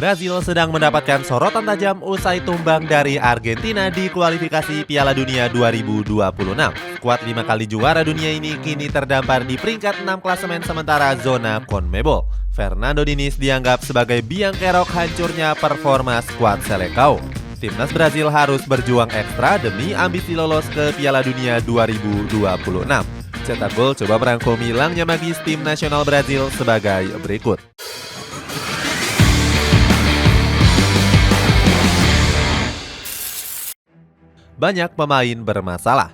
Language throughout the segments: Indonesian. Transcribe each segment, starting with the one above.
Brazil sedang mendapatkan sorotan tajam usai tumbang dari Argentina di kualifikasi Piala Dunia 2026. Skuad 5 kali juara dunia ini kini terdampar di peringkat 6 klasemen sementara zona CONMEBOL. Fernando Diniz dianggap sebagai biang kerok hancurnya performa skuad Seleção. Timnas Brazil harus berjuang ekstra demi ambisi lolos ke Piala Dunia 2026. Cetak gol coba merangkum hilangnya magis tim nasional Brazil sebagai berikut. Banyak pemain bermasalah.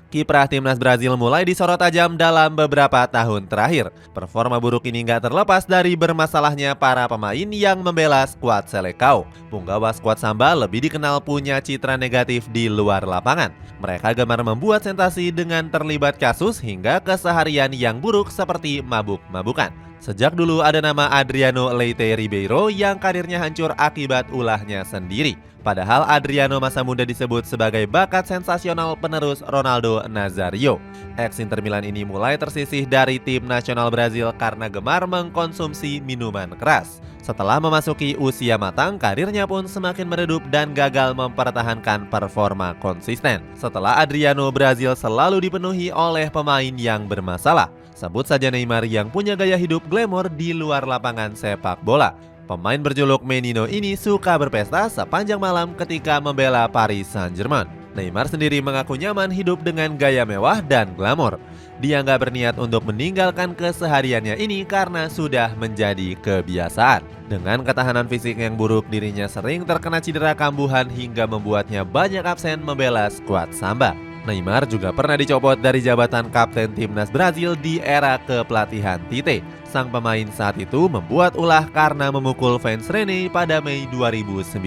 Kiprah timnas Brazil mulai disorot tajam dalam beberapa tahun terakhir. Performa buruk ini nggak terlepas dari bermasalahnya para pemain yang membela skuad Seleção. Punggawa skuad Samba lebih dikenal punya citra negatif di luar lapangan. Mereka gemar membuat sensasi dengan terlibat kasus hingga keseharian yang buruk seperti mabuk-mabukan. Sejak dulu ada nama Adriano Leite Ribeiro yang karirnya hancur akibat ulahnya sendiri. Padahal Adriano masa muda disebut sebagai bakat sensasional penerus Ronaldo Nazario. Ex-Inter Milan ini mulai tersisih dari tim nasional Brazil karena gemar mengkonsumsi minuman keras. Setelah memasuki usia matang, karirnya pun semakin meredup dan gagal mempertahankan performa konsisten. Setelah Adriano, Brazil selalu dipenuhi oleh pemain yang bermasalah. Sebut saja Neymar yang punya gaya hidup glamor di luar lapangan sepak bola. Pemain berjuluk Menino ini suka berpesta sepanjang malam ketika membela Paris Saint-Germain. Neymar sendiri mengaku nyaman hidup dengan gaya mewah dan glamor. Dia nggak berniat untuk meninggalkan kesehariannya ini karena sudah menjadi kebiasaan. Dengan ketahanan fisik yang buruk, dirinya sering terkena cedera kambuhan hingga membuatnya banyak absen membela skuad Samba. Neymar juga pernah dicopot dari jabatan kapten timnas Brazil di era kepelatihan Tite. Sang pemain saat itu membuat ulah karena memukul fans Rene pada Mei 2019.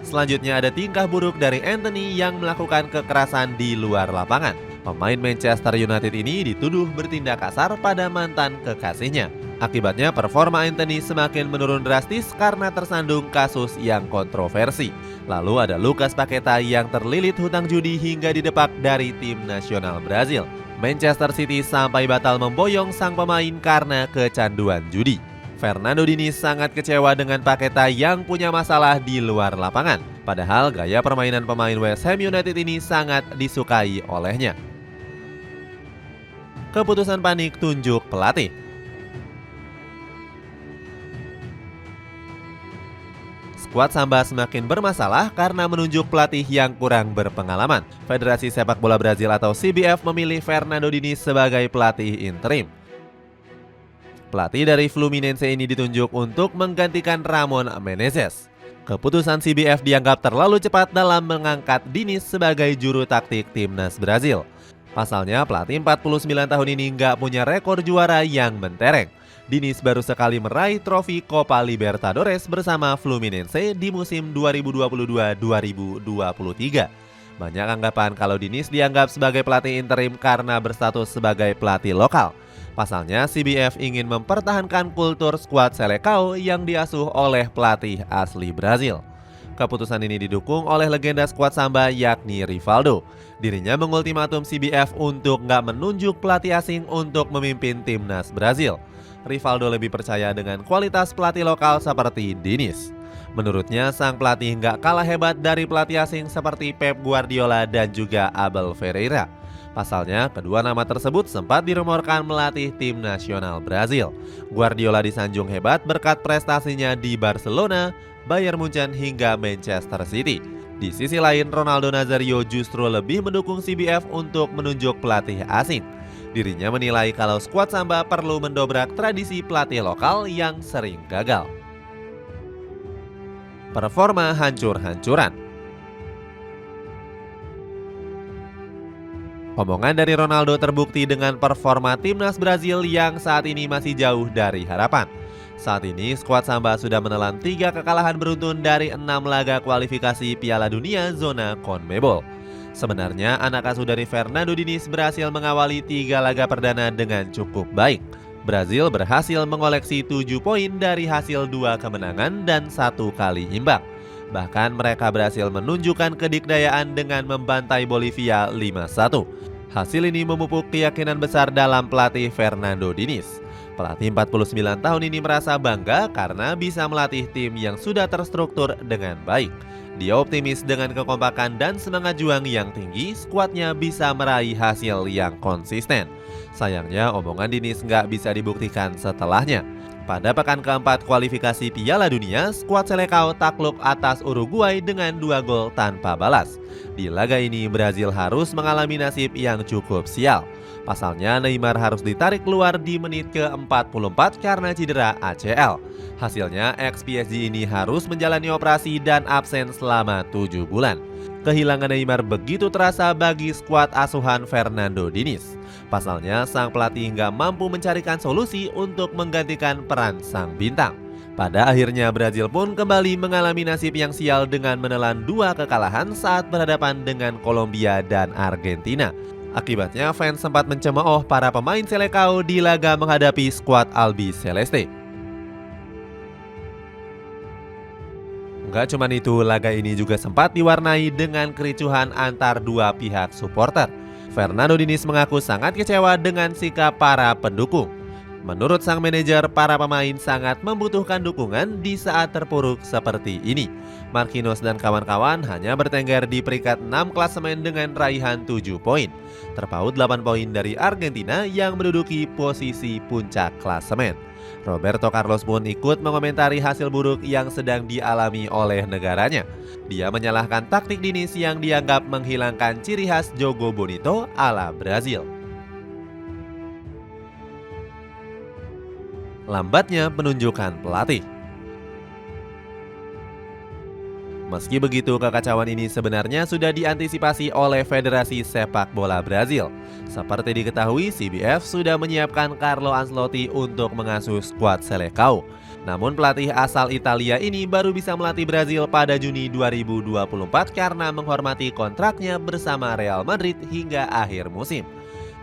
Selanjutnya ada tingkah buruk dari Antony yang melakukan kekerasan di luar lapangan. Pemain Manchester United ini dituduh bertindak kasar pada mantan kekasihnya. Akibatnya performa Antony semakin menurun drastis karena tersandung kasus yang kontroversi. Lalu ada Lucas Paqueta yang terlilit hutang judi hingga didepak dari tim nasional Brazil. Manchester City sampai batal memboyong sang pemain karena kecanduan judi. Fernando Diniz sangat kecewa dengan Paqueta yang punya masalah di luar lapangan. Padahal gaya permainan pemain West Ham United ini sangat disukai olehnya. Keputusan panik tunjuk pelatih. Skuad Samba semakin bermasalah karena menunjuk pelatih yang kurang berpengalaman. Federasi Sepak Bola Brazil atau CBF memilih Fernando Diniz sebagai pelatih interim. Pelatih dari Fluminense ini ditunjuk untuk menggantikan Ramon Menezes. Keputusan CBF dianggap terlalu cepat dalam mengangkat Diniz sebagai juru taktik timnas Brazil. Pasalnya pelatih 49 tahun ini nggak punya rekor juara yang mentereng. Diniz baru sekali meraih trofi Copa Libertadores bersama Fluminense di musim 2022-2023. Banyak anggapan kalau Diniz dianggap sebagai pelatih interim karena berstatus sebagai pelatih lokal. Pasalnya CBF ingin mempertahankan kultur skuad Seleção yang diasuh oleh pelatih asli Brazil. Keputusan ini didukung oleh legenda skuad Samba yakni Rivaldo. Dirinya mengultimatum CBF untuk nggak menunjuk pelatih asing untuk memimpin timnas Brazil. Rivaldo lebih percaya dengan kualitas pelatih lokal seperti Diniz. Menurutnya sang pelatih nggak kalah hebat dari pelatih asing seperti Pep Guardiola dan juga Abel Ferreira. Pasalnya kedua nama tersebut sempat dirumorkan melatih tim nasional Brazil. Guardiola disanjung hebat berkat prestasinya di Barcelona, Bayern Munchen hingga Manchester City. Di sisi lain, Ronaldo Nazario justru lebih mendukung CBF untuk menunjuk pelatih asing. Dirinya menilai kalau skuad Samba perlu mendobrak tradisi pelatih lokal yang sering gagal. Performa hancur-hancuran. Omongan dari Ronaldo terbukti dengan performa timnas Brazil yang saat ini masih jauh dari harapan. Saat ini skuad Samba sudah menelan 3 kekalahan beruntun dari 6 laga kualifikasi Piala Dunia zona CONMEBOL. Sebenarnya anak asuh dari Fernando Diniz berhasil mengawali 3 laga perdana dengan cukup baik. Brazil berhasil mengoleksi 7 poin dari hasil 2 kemenangan dan 1 kali imbang. Bahkan mereka berhasil menunjukkan kedikdayaan dengan membantai Bolivia 5-1. Hasil ini memupuk keyakinan besar dalam pelatih Fernando Diniz. Pelatih 49 tahun ini merasa bangga karena bisa melatih tim yang sudah terstruktur dengan baik. Dia optimis dengan kekompakan dan semangat juang yang tinggi, skuadnya bisa meraih hasil yang konsisten. Sayangnya omongan Diniz nggak bisa dibuktikan setelahnya. Pada pekan keempat kualifikasi Piala Dunia, skuad Selecao takluk atas Uruguay dengan 2 gol tanpa balas. Di laga ini, Brazil harus mengalami nasib yang cukup sial. Pasalnya, Neymar harus ditarik keluar di menit ke-44 karena cedera ACL. Hasilnya, ex-PSG ini harus menjalani operasi dan absen selama 7 bulan. Kehilangan Neymar begitu terasa bagi skuad asuhan Fernando Diniz. Pasalnya, sang pelatih nggak mampu mencarikan solusi untuk menggantikan peran sang bintang. Pada akhirnya, Brazil pun kembali mengalami nasib yang sial dengan menelan 2 kekalahan saat berhadapan dengan Kolombia dan Argentina. Akibatnya, fans sempat mencemooh para pemain Selecao di laga menghadapi skuad Albi Celeste. Nggak cuma itu, laga ini juga sempat diwarnai dengan kericuhan antar dua pihak supporter. Fernando Diniz mengaku sangat kecewa dengan sikap para pendukung. Menurut sang manajer, para pemain sangat membutuhkan dukungan di saat terpuruk seperti ini. Marquinhos dan kawan-kawan hanya bertengger di peringkat 6 klasemen dengan raihan 7 poin. Terpaut 8 poin dari Argentina yang menduduki posisi puncak klasemen. Roberto Carlos pun ikut mengomentari hasil buruk yang sedang dialami oleh negaranya. Dia menyalahkan taktik Diniz yang dianggap menghilangkan ciri khas Jogo Bonito ala Brazil. Lambatnya penunjukan pelatih. Meski begitu, kekacauan ini sebenarnya sudah diantisipasi oleh Federasi Sepak Bola Brazil. Seperti diketahui, CBF sudah menyiapkan Carlo Ancelotti untuk mengasuh skuad Selecao. Namun pelatih asal Italia ini baru bisa melatih Brazil pada Juni 2024 karena menghormati kontraknya bersama Real Madrid hingga akhir musim.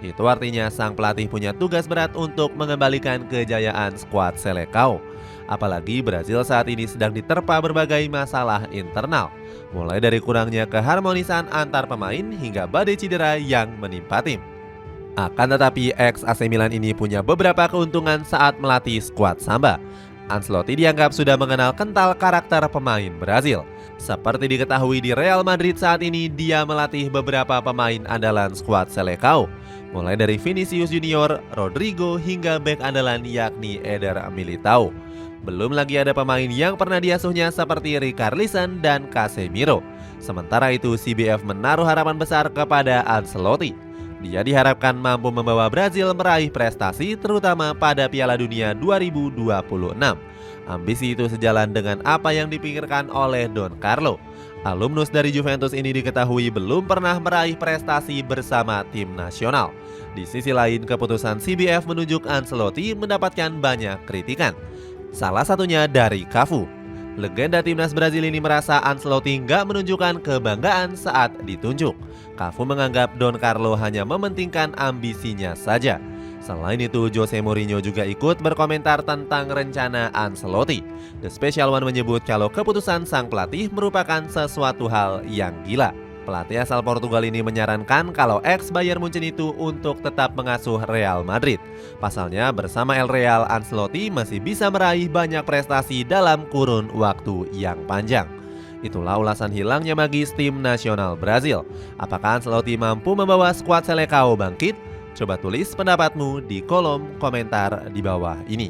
Itu artinya sang pelatih punya tugas berat untuk mengembalikan kejayaan skuad Selecao. Apalagi Brazil saat ini sedang diterpa berbagai masalah internal, mulai dari kurangnya keharmonisan antar pemain hingga badai cedera yang menimpa tim. Akan tetapi, ex AC Milan ini punya beberapa keuntungan saat melatih skuad Samba. Ancelotti dianggap sudah mengenal kental karakter pemain Brazil. Seperti diketahui di Real Madrid saat ini, dia melatih beberapa pemain andalan skuad Selecao, mulai dari Vinicius Junior, Rodrigo hingga bek andalan yakni Eder Militao. Belum lagi ada pemain yang pernah diasuhnya seperti Richarlison dan Casemiro. Sementara itu, CBF menaruh harapan besar kepada Ancelotti. Dia diharapkan mampu membawa Brazil meraih prestasi terutama pada Piala Dunia 2026. Ambisi itu sejalan dengan apa yang dipikirkan oleh Don Carlo. Alumnus dari Juventus ini diketahui belum pernah meraih prestasi bersama tim nasional. Di sisi lain, keputusan CBF menunjuk Ancelotti mendapatkan banyak kritikan. Salah satunya dari Cafu. Legenda timnas Brazil ini merasa Ancelotti nggak menunjukkan kebanggaan saat ditunjuk. Cafu menganggap Don Carlo hanya mementingkan ambisinya saja. Selain itu, Jose Mourinho juga ikut berkomentar tentang rencana Ancelotti. The Special One menyebut kalau keputusan sang pelatih merupakan sesuatu hal yang gila. Pelatih asal Portugal ini menyarankan kalau ex Bayern Munchen itu untuk tetap mengasuh Real Madrid. Pasalnya bersama El Real, Ancelotti masih bisa meraih banyak prestasi dalam kurun waktu yang panjang. Itulah ulasan hilangnya magis tim nasional Brazil. Apakah Ancelotti mampu membawa skuad Selecao bangkit? Coba tulis pendapatmu di kolom komentar di bawah ini.